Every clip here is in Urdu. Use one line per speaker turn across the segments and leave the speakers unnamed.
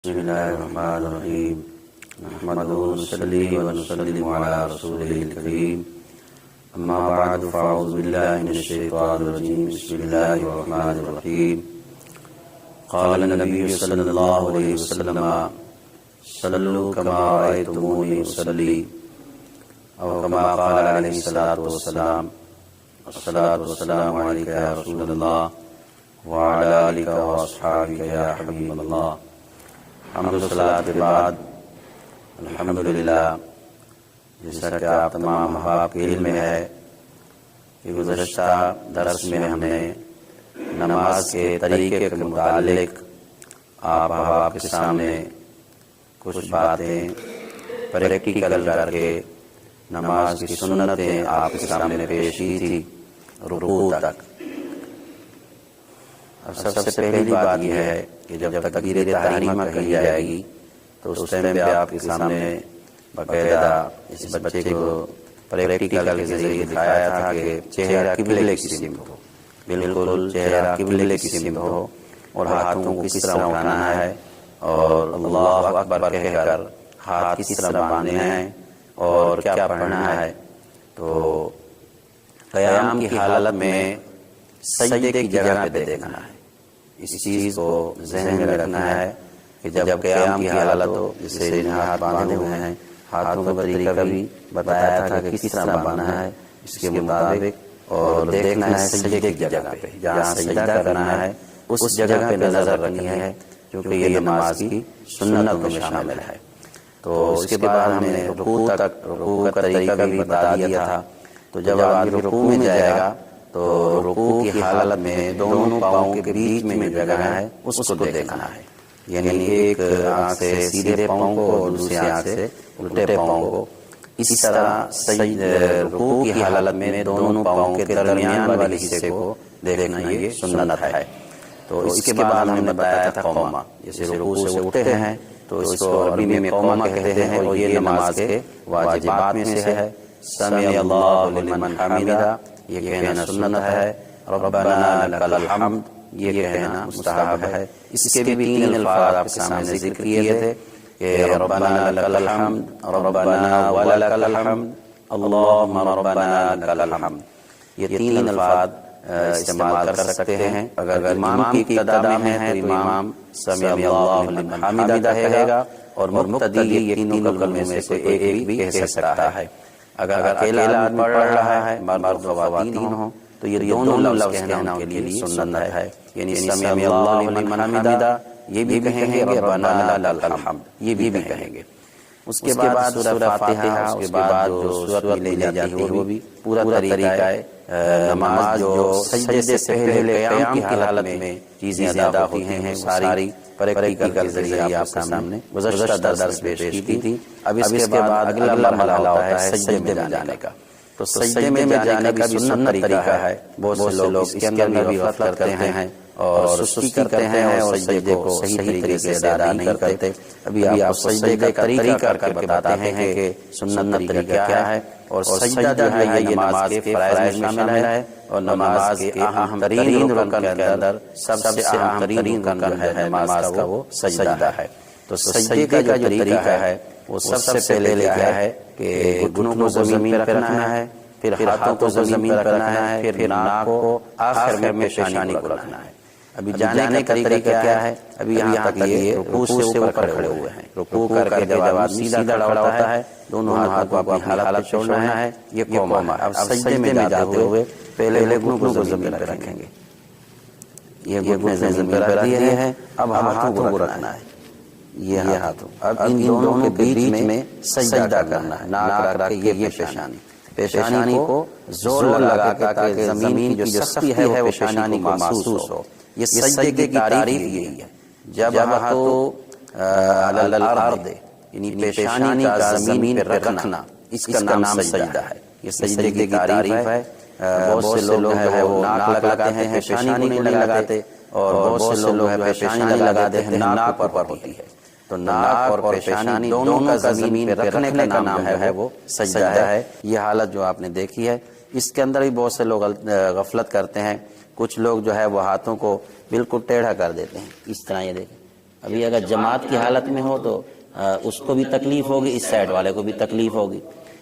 بسم الله الرحمن الرحيم نحمده ونصلي ونسلم على رسوله الكريم أما بعد فأعوذ بالله من الشيطان الرجيم بسم الله الرحمن الرحيم قال النبي صلى الله عليه وسلم صلوا كما رأيتموني أصلي أو كما قال عليه الصلاة والسلام الصلاة والسلام عليك يا رسول الله وعلى آلك وأصحابك يا حبيب الله. حمد و صلاۃ کے بعد الحمدللہ، جیسا کہ آپ تمام احباب کے علم میں ہے کہ گزشتہ درس میں ہم نے نماز کے طریقے کے متعلق آپ احباب کے سامنے کچھ باتیں پریکٹیکل کر کے نماز کی سنتیں آپ کے سامنے پیش کی تھی رکوع تک. اب سب سے پہلی بات یہ ہے کہ جب تکبیر تحریمہ کہی جائے گی تو اس ٹائم پہ آپ کے سامنے باقاعدہ اس بچے کو پریکٹیکل کے ذریعے دکھایا تھا کہ چہرہ قبلے کی سمت ہو، بالکل چہرہ قبلے کی سمت ہو، اور ہاتھوں کو کس طرح اٹھانا ہے اور اللہ اکبر کہہ کر ہاتھ کس طرح باندھنے ہیں اور کیا پڑھنا ہے. تو قیام کی حالت میں سجدے کی جگہ پہ دیکھنا ہے. اس چیز کو ذہن میں رکھنا ہے کہ جب قیام کی حالت ہو، جسے ہاتھ باندھے ہوئے ہیں، ہاتھوں کا طریقہ بھی بتایا تھا کہ کس طرح باندھنا ہے اس کے مطابق، اور دیکھنا ہے سجدے کی جگہ پہ، جہاں سجدہ کرنا ہے اس جگہ پہ نظر رکھنی ہے، کیونکہ یہ نماز کی سنت میں شامل ہے. تو اس کے بعد ہم نے رکوع کا طریقہ بھی بتا دیا تھا. تو جب آدمی رکوع میں جائے گا تو رکوع کی حالت میں دونوں پاؤں کے بیچ میں جو جگہ ہے اس کو دیکھنا ہے، یعنی ایک آنکھ سے سیدھے پاؤں کو اور دوسری آنکھ سے الٹے پاؤں کو. اس طرح رکوع کی حالت میں دونوں پاؤں کے درمیان والے حصے کو دیکھنا یہ سنت ہے. تو اس کے بعد ہم نے بتایا تھا قوما، جیسے رکوع سے اٹھتے ہیں تو اس کو عربی میں قوما کہتے ہیں، اور یہ نماز کے واجبات میں سے ہے. سمع اللہ لمن حمدہ یہ کہنا سنت ہے، ربنا لک الحمد یہ کہنا مستحب ہے. اس کے بھی تین الفاظ آپ کے سامنے ذکر کیے تھے کہ ربنا لک الحمد، ربنا ولک الحمد، اللہم ربنا لک الحمد. یہ تین الفاظ استعمال کر سکتے ہیں. اگر امام کی ابتدا میں ہے تو امام سمع اللہ لمن حمدہ کہے گا، اور مقتدی یہ تینوں کلموں میں سے ایک بھی کہہ سکتا ہے. اگر اکیلا آدمی پڑھ رہا ہے، مرد و خواتین ہوں، تو یہ دونوں لفظ کہنا ان کے لیے سنت ہے. یعنی سمع اللہ لمن حمدہ یہ بھی کہیں گے، ربنا لک الحمد یہ بھی کہیں گے. اس کے بعد سورہ فاتحہ، اس کے بعد جو سورت میں لے جاتی ہے وہ بھی پورا طریقہ ہے. نماز جو سجدے سے پہلے قیام کی حالت میں چیزیں ادا ہوتی ہیں ساری پریکٹیکل کے ذریعے آپ کے سامنے گزشتہ درس پیش کی تھی. اب اس کے بعد اگلا مرحلہ ہوتا ہے سجدے میں جانے کا. تو سجدے میں جانے کا بھی سنت طریقہ ہے. بہت سے لوگ اس کے اندر بھی غفلت کرتے ہیں اور سستی کرتے ہیں اور سجدے کو صحیح طریقے سے ادا نہیں کرتے. ابھی آپ سجدے کا طریقہ کر کے بتاتے ہیں کہ سنت طریقہ کیا ہے. اور سجدہ جو ہے یہ نماز کے فرائض میں شامل ہے، اور نماز کے اہم ترین رکن کے اندر سب سے اہم ترین رکن ہے نماز کا وہ سجدہ ہے. تو سجدے کا جو طریقہ ہے وہ سب سے پہلے کیا ہے کہ گھٹنوں کو زمین پہ رکھنا ہے، پھر ہاتھوں کو زمین پہ رکھنا ہے، پھر ناک کو آخر میں پیشانی کو رکھنا ہے. ابھی جانے کا طریقہ کیا ہے؟ ابھی یہاں تک یہ رکوع سے اوپر کھڑے ہوئے ہیں. رکوع کر کے جب آدمی سیدھا کھڑا ہوتا ہے دونوں ہاتھوں کو اپنی حالت چھوڑنا ہے، یہ قوما ہے. اب سجدے میں جاتے ہوئے پہلے گھٹنوں کو زمین پہ رکھیں گے، یہ گھٹنے زمین پہ رکھ دیے ہیں. اب ہاتھوں کو رکھنا ہے، یہ ہاتھوں. اب ان دونوں کے بیچ میں سجدہ کرنا ہے. ناک رکھ کے یہ پیشانی کو زور لگا کے تاکہ زمین کی جو سختی ہے وہ پیشانی کو محسوس ہو. یہ سجدے کی تعریف یہی ہے. جب ہاتھوں علی الارض یعنی پیشانی کا زمین پہ رکھنا، اس کا نام سجدہ ہے. یہ سجدے کی تعریف ہے. بہت سے لوگ جو ہے وہ ناک لگاتے ہیں، پیشانی کو نہیں لگاتے، اور بہت سے لوگ جو ہے پیشانی لگاتے ہیں ناک پر ہوتی ہے. تو ناک اور پیشانی دونوں کا زمین پہ رکھنے کا نام جو ہے وہ سجدہ ہے. یہ حالت جو آپ نے دیکھی ہے اس کے اندر بھی بہت سے لوگ غفلت کرتے ہیں. کچھ لوگ جو ہے وہ ہاتھوں کو بالکل ٹیڑھا کر دیتے ہیں اس طرح. یہ دیکھیں ابھی اگر جماعت کی حالت میں ہو تو اس کو بھی تکلیف ہوگی، اس سائڈ والے کو بھی تکلیف ہوگی۔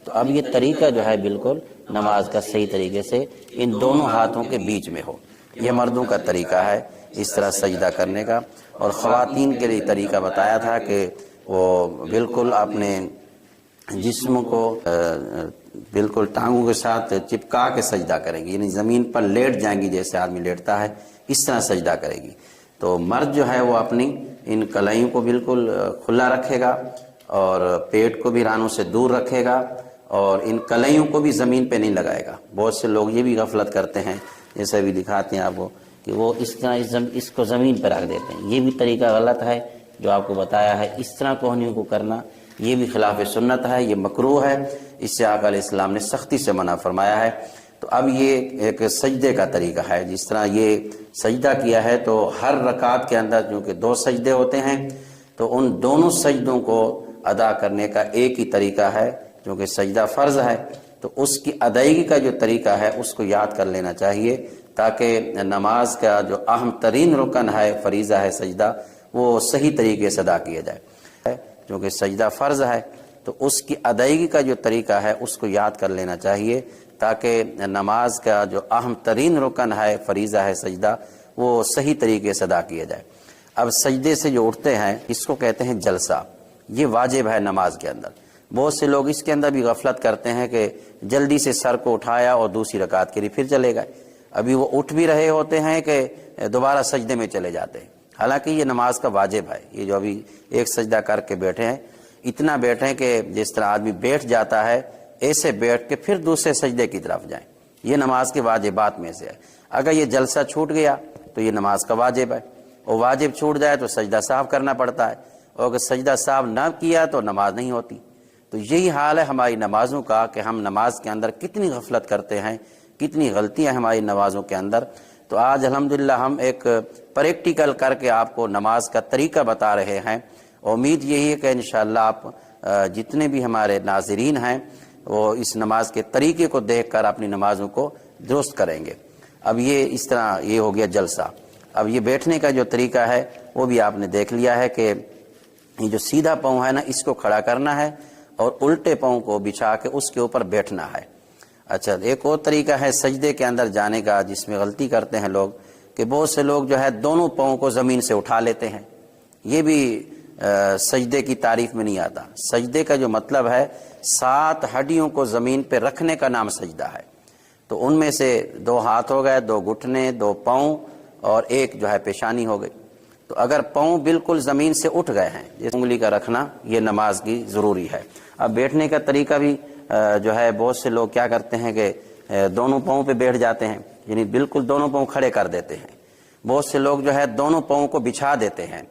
تو اب یہ طریقہ جو ہے بالکل نماز کا صحیح طریقے سے ان دونوں ہاتھوں کے بیچ میں ہو۔ یہ مردوں کا طریقہ ہے اس طرح سجدہ کرنے کا، اور خواتین کے لیے طریقہ بتایا تھا کہ وہ بالکل اپنے جسم کو بالکل ٹانگوں کے ساتھ چپکا کے سجدہ کریں گی، یعنی زمین پر لیٹ جائیں گی جیسے آدمی لیٹتا ہے، اس طرح سجدہ کرے گی۔ تو مرد جو ہے وہ اپنی ان کلائیوں کو بالکل کھلا رکھے گا، اور پیٹ کو بھی رانوں سے دور رکھے گا، اور ان کلائیوں کو بھی زمین پہ نہیں لگائے گا۔ بہت سے لوگ یہ بھی غفلت کرتے ہیں، جیسے بھی دکھاتے ہیں آپ کو، کہ وہ اس طرح اس کو زمین پہ رکھ دیتے ہیں۔ یہ بھی طریقہ غلط ہے جو آپ کو بتایا ہے۔ اس طرح کوہنیوں کو کرنا یہ بھی خلاف سنت ہے، یہ مکروہ ہے، اس سے آقا علیہ السلام نے سختی سے منع فرمایا ہے۔ تو اب یہ ایک سجدے کا طریقہ ہے، جس طرح یہ سجدہ کیا ہے تو ہر رکعت کے اندر چونکہ 2 سجدے ہوتے ہیں، تو ان دونوں سجدوں کو ادا کرنے کا ایک ہی طریقہ ہے، کیونکہ سجدہ فرض ہے تو اس کی ادائیگی کا جو طریقہ ہے اس کو یاد کر لینا چاہیے، تاکہ نماز کا جو اہم ترین رکن ہے، فریضہ ہے سجدہ، وہ صحیح طریقے سے ادا کیا جائے۔ کیونکہ سجدہ فرض ہے تو اس کی ادائیگی کا جو طریقہ ہے اس کو یاد کر لینا چاہیے، تاکہ نماز کا جو اہم ترین رکن ہے، فریضہ ہے سجدہ، وہ صحیح طریقے سے ادا کیا جائے۔ اب سجدے سے جو اٹھتے ہیں اس کو کہتے ہیں جلسہ، یہ واجب ہے نماز کے اندر۔ بہت سے لوگ اس کے اندر بھی غفلت کرتے ہیں کہ جلدی سے سر کو اٹھایا اور دوسری رکعت کے لیے پھر چلے گئے، ابھی وہ اٹھ بھی رہے ہوتے ہیں کہ دوبارہ سجدے میں چلے جاتے ہیں، حالانکہ یہ نماز کا واجب ہے۔ یہ جو ابھی ایک سجدہ کر کے بیٹھے ہیں، اتنا بیٹھیں کہ جس طرح آدمی بیٹھ جاتا ہے ایسے بیٹھ کے پھر دوسرے سجدے کی طرف جائیں، یہ نماز کے واجبات میں سے ہے۔ اگر یہ جلسہ چھوٹ گیا تو یہ نماز کا واجب ہے، اور واجب چھوٹ جائے تو سجدہ صاف کرنا پڑتا ہے، اور اگر سجدہ صاف نہ کیا تو نماز نہیں ہوتی۔ تو یہی حال ہے ہماری نمازوں کا کہ ہم نماز کے اندر کتنی غفلت کرتے ہیں، کتنی غلطیاں ہماری نمازوں کے اندر۔ تو آج الحمدللہ ہم ایک پریکٹیکل کر کے آپ کو نماز کا طریقہ بتا رہے ہیں۔ امید یہی ہے کہ انشاءاللہ آپ جتنے بھی ہمارے ناظرین ہیں وہ اس نماز کے طریقے کو دیکھ کر اپنی نمازوں کو درست کریں گے۔ اب یہ اس طرح یہ ہو گیا جلسہ۔ اب یہ بیٹھنے کا جو طریقہ ہے وہ بھی آپ نے دیکھ لیا ہے کہ یہ جو سیدھا پاؤں ہے نا اس کو کھڑا کرنا ہے، اور الٹے پاؤں کو بچھا کے اس کے اوپر بیٹھنا ہے۔ اچھا، ایک اور طریقہ ہے سجدے کے اندر جانے کا، جس میں غلطی کرتے ہیں لوگ، کہ بہت سے لوگ جو ہے دونوں پاؤں کو زمین سے اٹھا لیتے ہیں۔ یہ بھی سجدے کی تعریف میں نہیں آتا۔ سجدے کا جو مطلب ہے 7 ہڈیوں کو زمین پہ رکھنے کا نام سجدہ ہے۔ تو ان میں سے 2 ہاتھ ہو گئے، 2 گھٹنے، 2 پاؤں، اور ایک جو ہے پیشانی ہو گئی۔ تو اگر پاؤں بالکل زمین سے اٹھ گئے ہیں، اس انگلی کا رکھنا یہ نماز کی ضروری ہے۔ اب بیٹھنے کا طریقہ بھی جو ہے بہت سے لوگ کیا کرتے ہیں کہ دونوں پاؤں پہ بیٹھ جاتے ہیں، یعنی بالکل دونوں پاؤں کھڑے کر دیتے ہیں۔ بہت سے لوگ جو ہے دونوں پاؤں کو بچھا دیتے ہیں۔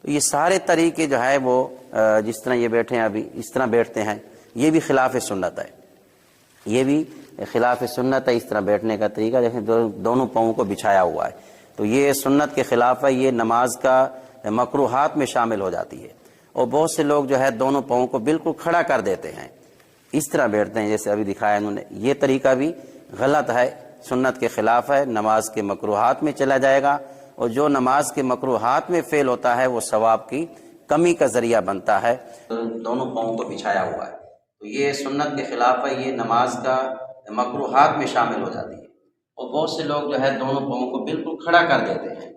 تو یہ سارے طریقے جو ہے وہ جس طرح یہ بیٹھے ہیں ابھی اس طرح بیٹھتے ہیں، یہ بھی خلاف سنت ہے، یہ بھی خلاف سنت ہے۔ اس طرح بیٹھنے کا طریقہ جیسے دونوں پاؤں کو بچھایا ہوا ہے، تو یہ سنت کے خلاف ہے، یہ نماز کا مکروہات میں شامل ہو جاتی ہے۔ اور بہت سے لوگ جو ہے دونوں پاؤں کو بالکل کھڑا کر دیتے ہیں، اس طرح بیٹھتے ہیں جیسے ابھی دکھایا انہوں نے۔ یہ طریقہ بھی غلط ہے، سنت کے خلاف ہے، نماز کے مکروہات میں چلا جائے گا، اور جو نماز کے مکروہات میں فعل ہوتا ہے وہ ثواب کی کمی کا ذریعہ بنتا ہے۔ دونوں پاؤں کو بچھایا ہوا ہے، تو یہ سنت کے خلاف ہے، یہ نماز کا مکروہات میں شامل ہو جاتی ہے۔ اور بہت سے لوگ جو ہے دونوں پاؤں کو بالکل کھڑا کر دیتے ہیں،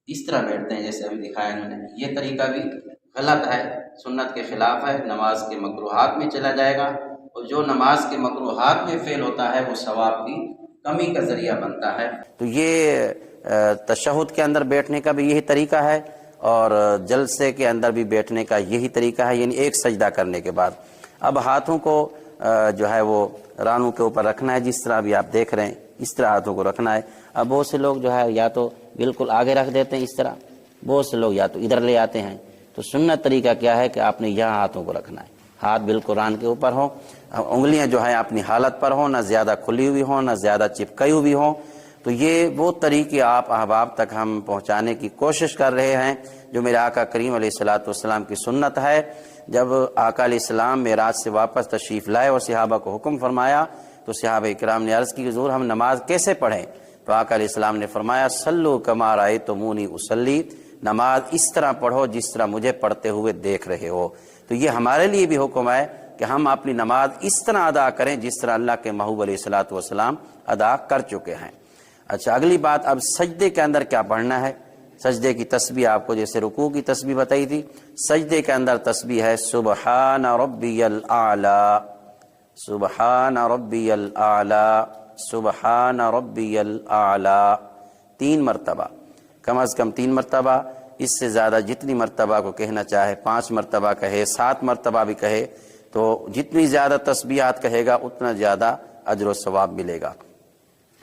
اس طرح بیٹھتے ہیں جیسے ابھی دکھایا انہوں نے۔ یہ طریقہ بھی غلط ہے، سنت کے خلاف ہے، نماز کے مکروہات میں چلا جائے گا، اور جو نماز کے مکروہات میں فعل ہوتا ہے وہ ثواب کی کمی کا ذریعہ بنتا ہے۔ تو یہ تشہد کے اندر بیٹھنے کا بھی یہی طریقہ ہے، اور جلسے کے اندر بھی بیٹھنے کا یہی طریقہ ہے، یعنی ایک سجدہ کرنے کے بعد اب ہاتھوں کو جو ہے وہ رانوں کے اوپر رکھنا ہے، جس طرح بھی آپ دیکھ رہے ہیں اس طرح ہاتھوں کو رکھنا ہے۔ اب بہت سے لوگ جو ہے یا تو بالکل آگے رکھ دیتے ہیں اس طرح، بہت سے لوگ یا تو ادھر لے آتے ہیں۔ تو سنت طریقہ کیا ہے کہ آپ نے یہاں ہاتھوں کو رکھنا ہے، ہاتھ بالکل ران کے اوپر ہوں، انگلیاں جو ہیں اپنی حالت پر ہوں، نہ زیادہ کھلی ہوئی ہوں نہ زیادہ چپکئی ہوئی ہوں۔ تو یہ وہ طریقے آپ احباب تک ہم پہنچانے کی کوشش کر رہے ہیں جو میرے آقا کریم علیہ الصلوۃ والسلام کی سنت ہے۔ جب آقا علیہ السلام معراج سے واپس تشریف لائے اور صحابہ کو حکم فرمایا تو صحابہ اکرام نے عرض کی کہ حضور ہم نماز کیسے پڑھیں؟ تو آقا علیہ السلام نے فرمایا صلو کما رأیتمونی اصلی، نماز اس طرح پڑھو جس طرح مجھے پڑھتے ہوئے دیکھ رہے ہو۔ تو یہ ہمارے لیے بھی حکم ہے کہ ہم اپنی نماز اس طرح ادا کریں جس طرح اللہ کے محبوب علیہ الصلوۃ والسلام ادا کر چکے ہیں۔ اچھا، اگلی بات، اب سجدے کے اندر کیا پڑھنا ہے؟ سجدے کی تسبیح آپ کو جیسے رکوع کی تسبیح بتائی تھی، سجدے کے اندر تسبیح ہے سبحان ربی الاعلی، سبحان ربی الاعلی، سبحان ربی الاعلی، 3 مرتبہ، کم از کم 3 مرتبہ، اس سے زیادہ جتنی مرتبہ کو کہنا چاہے، 5 مرتبہ کہے، 7 مرتبہ بھی کہے، تو جتنی زیادہ تسبیحات کہے گا اتنا زیادہ اجر و ثواب ملے گا۔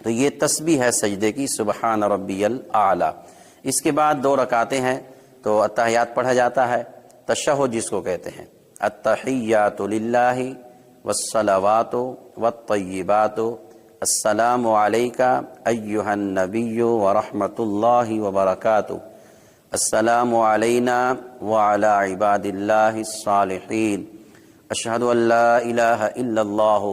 تو یہ تسبیح ہے سجدے کی، سبحان ربی الاعلی۔ اس کے بعد 2 رکعتیں ہیں تو اتحیات پڑھا جاتا ہے، تشہد جس کو کہتے ہیں، التحیات للہ والصلوات والطیبات، السلام علیک ایہا النبی ورحمۃ اللہ وبرکاتہ، السلام علینا وعلی عباد اللہ الصالحین، اشہد ان لا الہ الا اللہ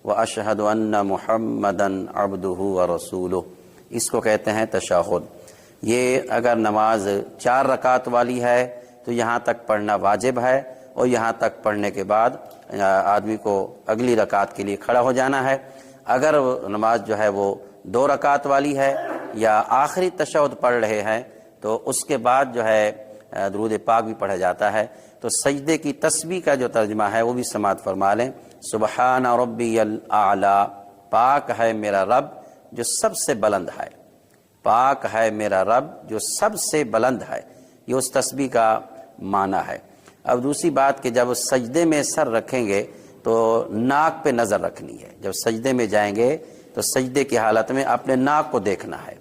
واشہد ان محمدا عبدہ ورسولہ۔ اس کو کہتے ہیں تشہد۔ یہ اگر نماز 4 رکعت والی ہے تو یہاں تک پڑھنا واجب ہے، اور یہاں تک پڑھنے کے بعد آدمی کو اگلی رکعت کے لیے کھڑا ہو جانا ہے۔ اگر نماز جو ہے وہ 2 رکعت والی ہے یا آخری تشہد پڑھ رہے ہیں تو اس کے بعد جو ہے درود پاک بھی پڑھا جاتا ہے۔ تو سجدے کی تسبیح کا جو ترجمہ ہے وہ بھی سماعت فرما لیں، سبحان ربی الاعلی، پاک ہے میرا رب جو سب سے بلند ہے، پاک ہے میرا رب جو سب سے بلند ہے، یہ اس تسبیح کا معنی ہے۔ اب دوسری بات کہ جب سجدے میں سر رکھیں گے تو ناک پہ نظر رکھنی ہے۔ جب سجدے میں جائیں گے تو سجدے کی حالت میں اپنے ناک کو دیکھنا ہے،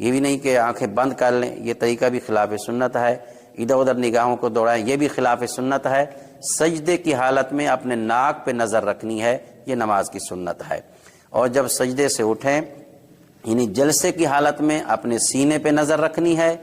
یہ بھی نہیں کہ آنکھیں بند کر لیں، یہ طریقہ بھی خلاف سنت ہے، ادھر ادھر نگاہوں کو دوڑائیں، یہ بھی خلاف سنت ہے۔ سجدے کی حالت میں اپنے ناک پہ نظر رکھنی ہے، یہ نماز کی سنت ہے۔ اور جب سجدے سے اٹھیں یعنی جلسے کی حالت میں اپنے سینے پہ نظر رکھنی ہے،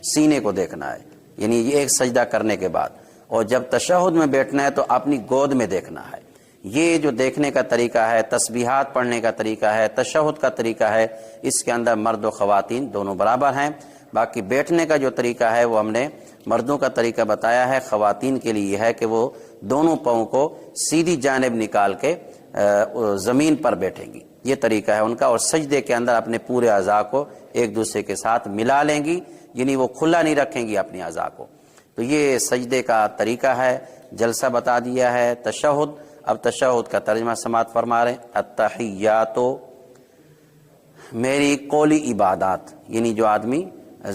سینے کو دیکھنا ہے، یعنی یہ ایک سجدہ کرنے کے بعد۔ اور جب تشہد میں بیٹھنا ہے تو اپنی گود میں دیکھنا ہے۔ یہ جو دیکھنے کا طریقہ ہے، تسبیحات پڑھنے کا طریقہ ہے، تشہد کا طریقہ ہے، اس کے اندر مرد و خواتین دونوں برابر ہیں۔ باقی بیٹھنے کا جو طریقہ ہے وہ ہم نے مردوں کا طریقہ بتایا ہے، خواتین کے لیے یہ ہے کہ وہ دونوں پاؤں کو سیدھی جانب نکال کے زمین پر بیٹھیں گی، یہ طریقہ ہے ان کا۔ اور سجدے کے اندر اپنے پورے اعضاء کو ایک دوسرے کے ساتھ ملا لیں گی، یعنی وہ کھلا نہیں رکھیں گی اپنے اعضاء کو۔ تو یہ سجدے کا طریقہ ہے، جلسہ بتا دیا ہے، تشہد۔ اب تشہد کا ترجمہ سماعت فرما رہے ہیں، التحیات میری قولی عبادات، یعنی جو آدمی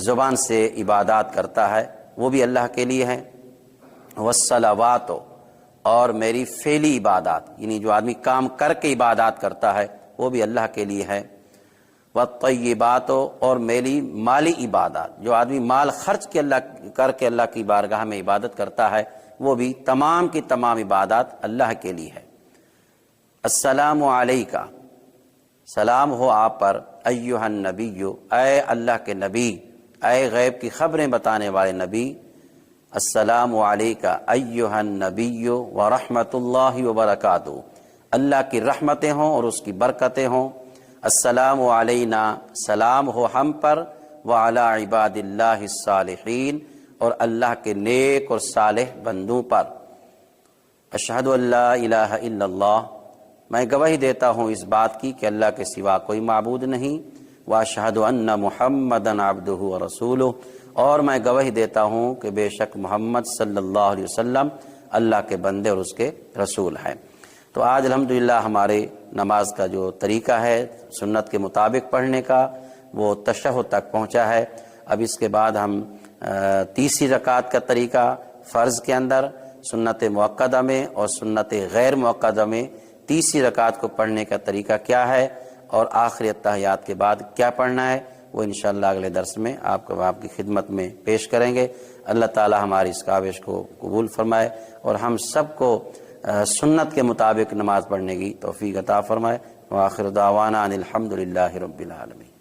زبان سے عبادات کرتا ہے وہ بھی اللہ کے لیے ہے، والصلوات، اور میری فعلی عبادات، یعنی جو آدمی کام کر کے عبادات کرتا ہے وہ بھی اللہ کے لیے ہے، والطیبات، اور میری مالی عبادات، جو آدمی مال خرچ کے کر کے اللہ کی بارگاہ میں عبادت کرتا ہے وہ بھی تمام کی تمام عبادات اللہ کے لیے ہے۔ السلام علیکہ، سلام ہو آپ پر، ایہا النبی، اے اللہ کے نبی، اے غیب کی خبریں بتانے والے نبی، السلام علیکہ ایہا النبی ورحمۃ اللہ وبرکاتہ، اللہ کی رحمتیں ہوں اور اس کی برکتیں ہوں۔ السلام علینا، سلام ہو ہم پر، وعلی عباد اللہ الصالحین، اور اللہ کے نیک اور صالح بندوں پر۔ اشہد ان لا الہ الا اللہ، میں گواہی دیتا ہوں اس بات کی کہ اللہ کے سوا کوئی معبود نہیں، واشہد ان محمدا عبدہ ورسولہ، اور میں گواہی دیتا ہوں کہ بے شک محمد صلی اللہ علیہ وسلم اللہ کے بندے اور اس کے رسول ہیں۔ تو آج الحمدللہ ہمارے نماز کا جو طریقہ ہے سنت کے مطابق پڑھنے کا وہ تشہد تک پہنچا ہے۔ اب اس کے بعد ہم تیسری رکعت کا طریقہ فرض کے اندر، سنت مؤکدہ میں اور سنت غیر مؤکدہ میں تیسری رکعت کو پڑھنے کا طریقہ کیا ہے اور آخری اتحیات کے بعد کیا پڑھنا ہے وہ انشاءاللہ اگلے درس میں آپ کی خدمت میں پیش کریں گے۔ اللہ تعالی ہماری اس کاوش کو قبول فرمائے اور ہم سب کو سنت کے مطابق نماز پڑھنے کی توفیق عطا فرمائے۔ وآخر دعوانا ان الحمدللہ رب العالمین۔